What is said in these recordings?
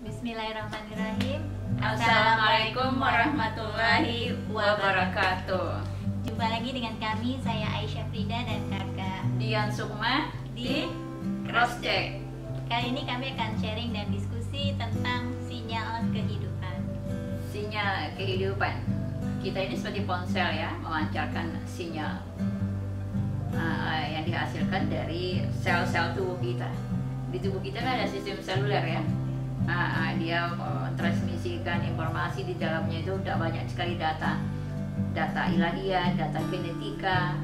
Bismillahirrahmanirrahim. Assalamualaikum warahmatullahi wabarakatuh. Jumpa lagi dengan kami, saya Aisyah Frida dan kakak Dian Sukma di Crosscheck. Kali ini kami akan sharing dan diskusi tentang sinyal kehidupan. Sinyal kehidupan. Kita ini seperti ponsel ya, memancarkan sinyal yang dihasilkan dari sel-sel tubuh kita. Di tubuh kita kan ada sistem seluler ya. Dia transmisikan informasi di dalamnya itu udah banyak sekali data ilahiyah, data genetika,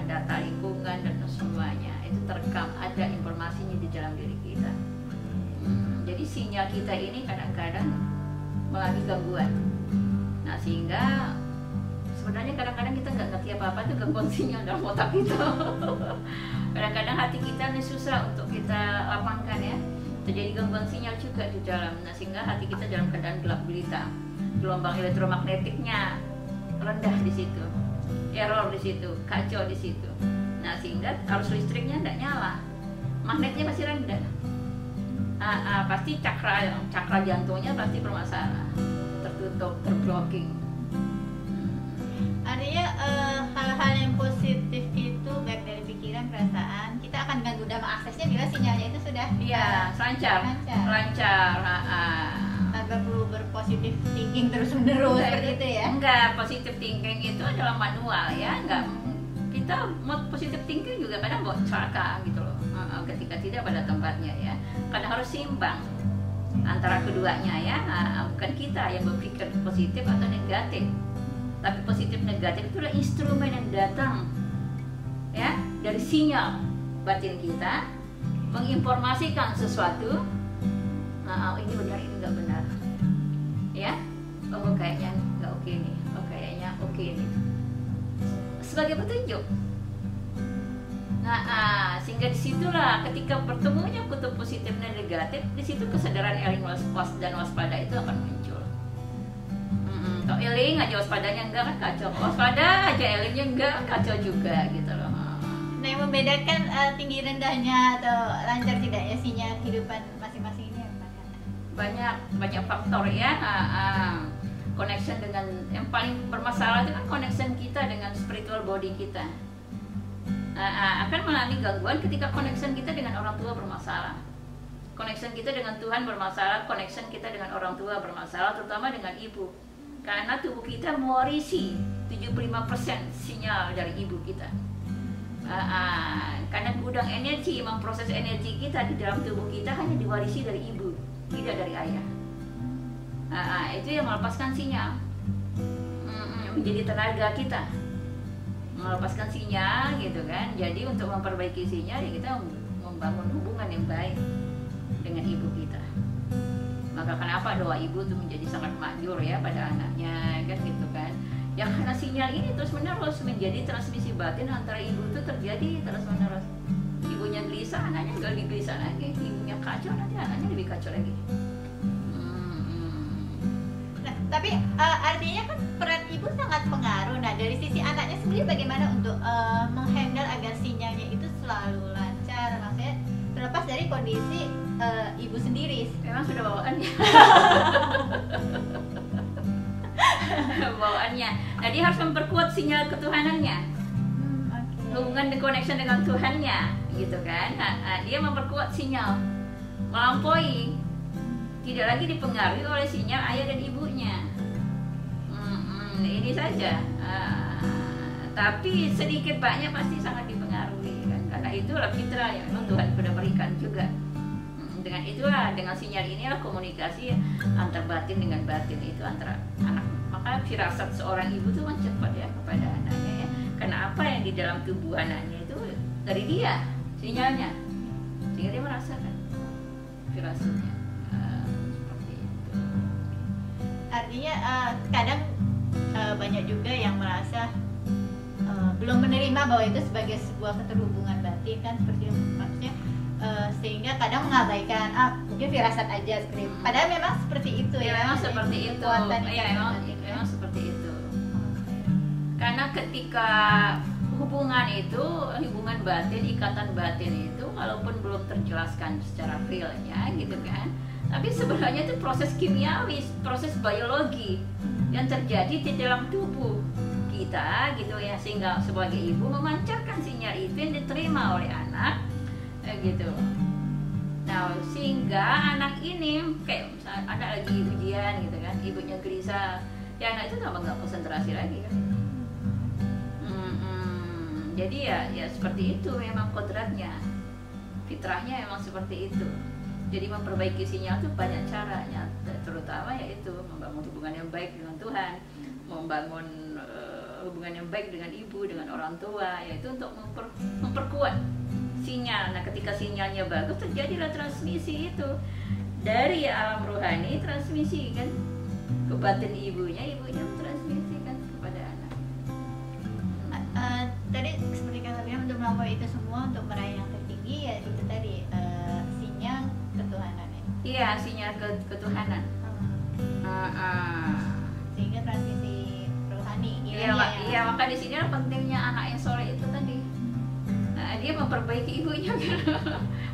data lingkungan dan semuanya itu terekam, ada informasinya di dalam diri kita. Jadi sinyal kita ini kadang-kadang mengalami gangguan. Nah sehingga sebenarnya kadang-kadang kita nggak ngerti apa-apa itu gangguan sinyal dalam otak kita. Kadang-kadang hati kita ini susah untuk kita lapangkan ya. Terjadi gangguan sinyal juga di dalam. Nah sehingga hati kita dalam keadaan gelap gulita. Gelombang elektromagnetiknya rendah di situ, error di situ, kacau di situ. Nah sehingga arus listriknya tidak nyala, magnetnya masih rendah. Pasti cakra jantungnya pasti bermasalah, tertutup, terblocking. Artinya hal-hal yang positif itu baik dari pikiran, perasaan, kita akan ganggu dan mengaksesnya bila sinyalnya itu sudah lancar. Tanpa perlu berpositif thinking terus-menerus seperti itu ya. Enggak, positif thinking itu adalah manual ya. Enggak, kita mau positif thinking juga kadang buat celaka gitu loh, ketika tidak pada tempatnya ya. Kadang harus seimbang antara keduanya ya. Bukan kita yang berpikir positif atau negatif, tapi positif negatif itu adalah instrumen yang datang ya dari sinyal batin kita menginformasikan sesuatu. Ini benar, ini nggak benar ya. Kayaknya nggak oke nih, kayaknya oke nih, sebagai petunjuk. Sehingga disitulah ketika bertemunya kutub positif dan negatif, disitu kesadaran eling dan waspada itu akan muncul. Kalau eling aja waspadanya enggak kan kacau, waspada aja elingnya enggak kacau juga gitu loh. Nah yang membedakan tinggi rendahnya atau lancar tidaknya sinyal kehidupan masing-masing ini banyak faktor ya. Connection dengan yang paling bermasalah itu kan connection kita dengan spiritual body kita. Akan mengalami gangguan ketika connection kita dengan orang tua bermasalah, connection kita dengan Tuhan bermasalah, connection kita dengan orang tua bermasalah, terutama dengan ibu, karena tubuh kita mewarisi 75% sinyal dari ibu kita. Karena gudang energi, memproses energi kita di dalam tubuh kita hanya diwarisi dari ibu, tidak dari ayah. Itu yang melepaskan sinyal, menjadi tenaga kita, melepaskan sinyal gitu kan. Jadi untuk memperbaiki sinyal ya kita membangun hubungan yang baik dengan ibu kita. Maka kenapa doa ibu itu menjadi sangat manjur ya pada anaknya kan gitu kan. Yang karena sinyal ini terus menerus menjadi transmisi batin antara ibu itu terjadi terus menerus. Ibunya gelisah, anaknya nggak lebih gelisah lagi. Ibunya kacau, nanti anaknya lebih kacau lagi. Nah, tapi artinya kan peran ibu sangat pengaruh. Nah, dari sisi anaknya sendiri bagaimana untuk menghandle agar sinyalnya itu selalu lancar? Maksudnya terlepas dari kondisi ibu sendiri. Memang sudah bawaannya. Bawaannya. Nah, dia harus memperkuat sinyal ketuhanannya. Hubungan dan connection dengan Tuhannya gitu kan. Dia memperkuat sinyal, melampaui, tidak lagi dipengaruhi oleh sinyal ayah dan ibunya. Ini saja. Tapi sedikit banyak pasti sangat dipengaruhi kan, karena itulah fitrah yang memang Tuhan sudah berikan juga. Dengan itulah, dengan sinyal inilah komunikasi antar batin dengan batin itu antara anak. Maka firasat seorang ibu itu cepat ya kepada anaknya ya. Karena apa yang di dalam tubuh anaknya itu dari dia sinyalnya, sehingga dia merasakan firasatnya. Seperti itu. Artinya kadang banyak juga yang merasa belum menerima bahwa itu sebagai sebuah keterhubungan batin kan, seperti itu maksudnya. Sehingga kadang mengabaikan mungkin firasat aja seperti itu. Padahal memang seperti itu ya. Memang seperti itu. Memang seperti itu. Karena ketika hubungan itu, hubungan batin, ikatan batin itu walaupun belum terjelaskan secara realnya gitu kan, Tapi sebenarnya itu proses kimiawi, proses biologi yang terjadi di dalam tubuh kita gitu ya, sehingga sebagai ibu memancarkan sinyal itu yang diterima oleh anak gitu. Nah, sehingga anak ini kayak misalnya anak lagi ujian gitu kan, ibunya gelisah, ya anak itu tambah nggak konsentrasi lagi kan. Jadi ya seperti itu memang kodratnya, fitrahnya memang seperti itu. Jadi memperbaiki sinyal itu banyak caranya, terutama yaitu membangun hubungan yang baik dengan Tuhan, membangun hubungan yang baik dengan ibu, dengan orang tua, yaitu untuk memperkuat sinyal. Nah, ketika sinyalnya bagus, terjadilah transmisi itu dari alam rohani, transmisi kan ke batin ibunya transmisikan kepada anak. Tadi seperti kata bilang, untuk melampaui itu semua, untuk meraih yang tertinggi, ya itu tadi sinyal ketuhanan ya. Iya, sinyal ketuhanan. Sehingga transmisi rohani. Iya, maka di sini pentingnya anak yang soleh itu tadi. Dia memperbaiki ibunya,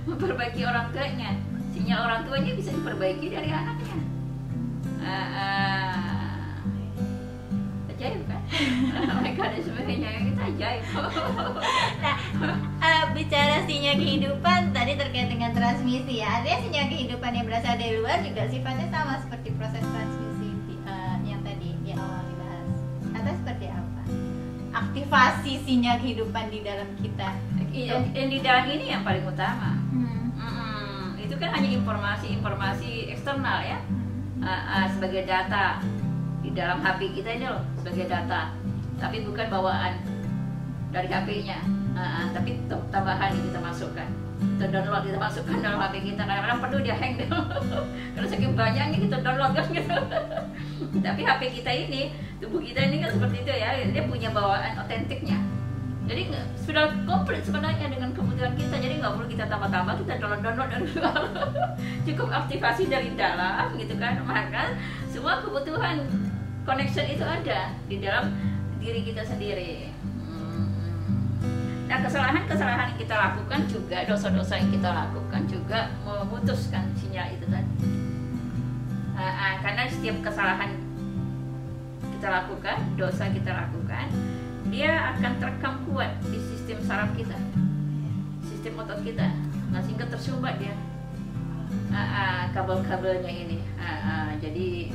memperbaiki orang tuanya. Sinyal orang tuanya bisa diperbaiki dari anaknya. Ajaib kan? Mekanismenya kita ajaib. Nah, bicara sinyal kehidupan tadi terkait dengan transmisi ya. Artinya sinyal kehidupan yang berasal dari luar juga sifatnya sama seperti proses transmisi yang tadi di awal dibahas. Atau seperti apa? Aktivasi sinyal kehidupan di dalam kita. Yang di dalam ini yang paling utama. Itu kan hanya informasi eksternal ya, sebagai data di dalam HP kita ini loh, sebagai data. Tapi bukan bawaan dari HP-nya, tapi tambahan yang kita masukkan, kita download, kita masukkan dalam HP kita. Kadang-kadang perlu dia hang deh, karena saking banyaknya kita download kan gitu. Tapi HP kita ini, tubuh kita ini kan seperti itu ya, dia punya bawaan otentiknya. Jadi sudah komplit sebenarnya dengan kebutuhan kita. Jadi nggak perlu kita tambah-tambah, kita download dari luar. Cukup aktivasi dari dalam gitu kan. Maka semua kebutuhan connection itu ada di dalam diri kita sendiri. Nah, kesalahan-kesalahan yang kita lakukan juga, dosa-dosa yang kita lakukan juga memutuskan sinyal itu tadi. Karena setiap kesalahan kita lakukan, dosa kita lakukan, dia akan terekam kuat di sistem saraf kita, sistem otot kita. Nah, sehingga tersumbat dia kabel-kabelnya ini. Jadi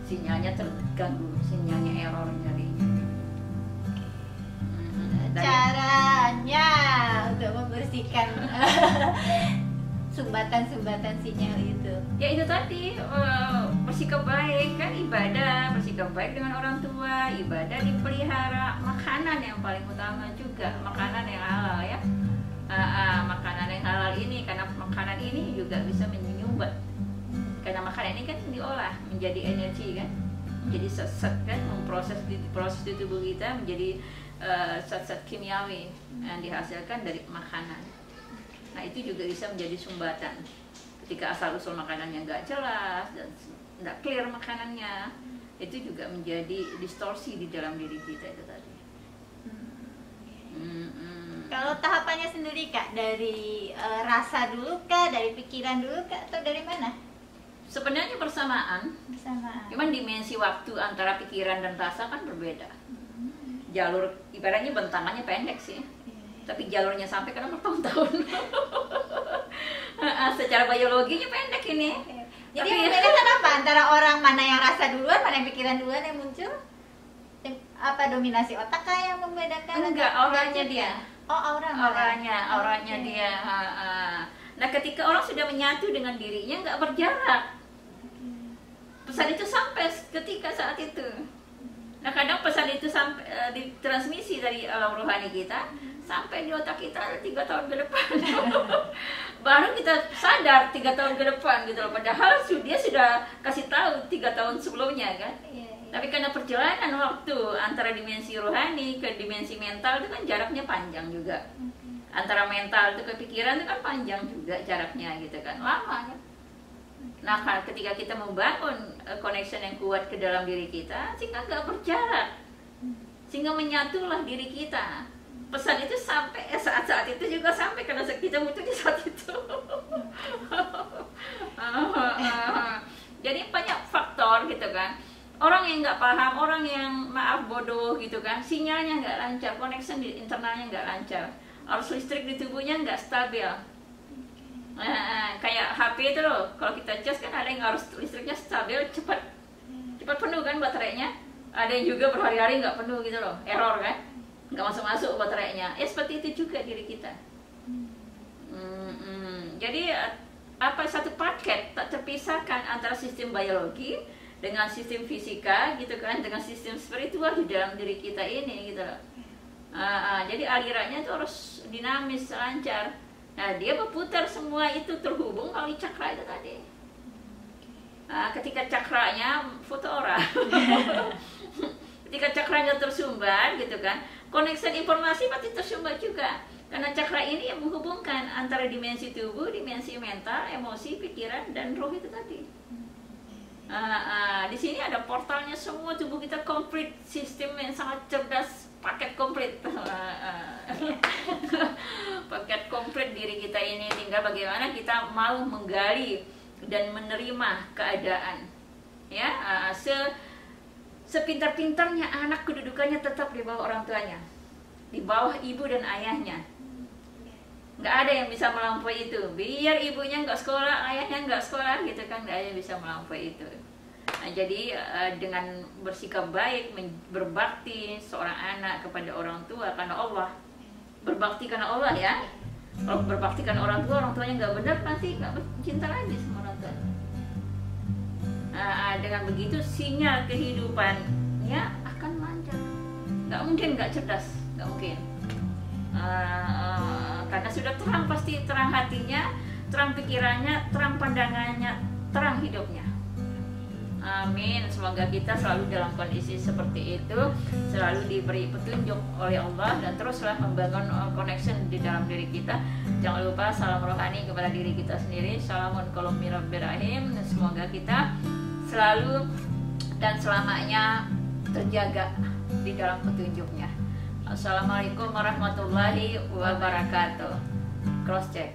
sinyalnya terganggu, sinyalnya error jadinya. Caranya untuk membersihkan sumbatan-sumbatan sinyal itu, ya itu tadi, bersikap baik kan, ibadah, bersikap baik dengan orang tua, ibadah dipelihara, makanan yang paling utama juga, makanan yang halal ya. Makanan yang halal ini, karena makanan ini juga bisa menyumbat, karena makanan ini kan diolah menjadi energi kan, menjadi zat-zat kan, proses di tubuh kita menjadi zat-zat kimiawi yang dihasilkan dari makanan. Nah, itu juga bisa menjadi sumbatan ketika asal-usul makanannya nggak jelas dan nggak clear makanannya, itu juga menjadi distorsi di dalam diri kita itu tadi. Kalau tahapannya sendiri Kak, dari rasa dulu kah, dari pikiran dulu kah, atau dari mana? Sebenarnya bersamaan. Cuman dimensi waktu antara pikiran dan rasa kan berbeda. Jalur ibaratnya bentangannya pendek sih, tapi jalurnya sampai karena bertahun-tahun. Secara biologinya pendek ini. Jadi membedakan apa antara orang mana yang rasa duluan, mana yang pikiran duluan yang muncul? Apa dominasi otak kah yang membedakan? Enggak, auranya dia. Oh, auranya dia. Nah, ketika orang sudah menyatu dengan dirinya, nggak berjarak. Pesan itu sampai ketika saat itu. Nah, kadang pesan itu sampai ditransmisi dari alam rohani kita sampai di otak kita 3 tahun ke depan. Baru kita sadar 3 tahun ke depan gitu loh. Padahal dia sudah kasih tahu 3 tahun sebelumnya kan. Tapi karena perjalanan waktu antara dimensi rohani ke dimensi mental itu kan jaraknya panjang juga. Antara mental itu ke pikiran itu kan panjang juga jaraknya gitu kan, lama kan. Nah, ketika kita membangun connection yang kuat ke dalam diri kita, sehingga nggak berjarak, sehingga menyatulah diri kita. Pesan itu sampai saat-saat itu juga sampai, karena kita butuh di saat itu. Jadi banyak faktor gitu kan. Orang yang nggak paham, orang yang maaf bodoh gitu kan, sinyalnya nggak lancar, connection di internalnya nggak lancar, arus listrik di tubuhnya nggak stabil. Kayak HP itu loh, kalau kita cas kan ada yang arus listriknya stabil, cepat penuh kan baterainya, ada yang juga berhari-hari nggak penuh gitu loh, error kan, nggak masuk baterainya. Ya seperti itu juga diri kita. Jadi apa, satu paket tak terpisahkan antara sistem biologi dengan sistem fisika gitu kan, dengan sistem spiritual di dalam diri kita ini gitu loh. Jadi alirannya itu harus dinamis, lancar. Nah, dia berputar semua itu terhubung melalui cakra itu tadi. Ketika cakranya foto orang, ketika cakranya tersumbat gitu kan, connection informasi pasti tersumbat juga. Karena cakra ini yang menghubungkan antara dimensi tubuh, dimensi mental, emosi, pikiran, dan roh itu tadi. Di sini ada portalnya semua, tubuh kita komplit, sistem yang sangat cerdas, paket komplit. Paket komplit diri kita ini, tinggal bagaimana kita mau menggali dan menerima keadaan. Ya, sepintar-pintarnya anak kedudukannya tetap di bawah orang tuanya, di bawah ibu dan ayahnya. Nggak ada yang bisa melampaui itu. Biar ibunya nggak sekolah, ayahnya nggak sekolah gitu kan, nggak ada yang bisa melampaui itu. Nah, jadi dengan bersikap baik, berbakti seorang anak kepada orang tua karena Allah, berbakti karena Allah ya. Kalau berbakti karena orang tuanya nggak benar, nanti nggak cinta lagi sama orang tua. Dengan begitu sinyal kehidupannya akan lancar. Nggak mungkin nggak cerdas, nggak mungkin. Karena sudah terang, pasti terang hatinya, terang pikirannya, terang pandangannya, terang hidupnya. Amin. Semoga kita selalu dalam kondisi seperti itu, selalu diberi petunjuk oleh Allah, dan teruslah membangun connection di dalam diri kita. Jangan lupa salam rohani kepada diri kita sendiri. Salamun qawmi rabbil rahim. Semoga kita selalu dan selamanya terjaga di dalam petunjuknya. Assalamualaikum warahmatullahi wabarakatuh. Cross check.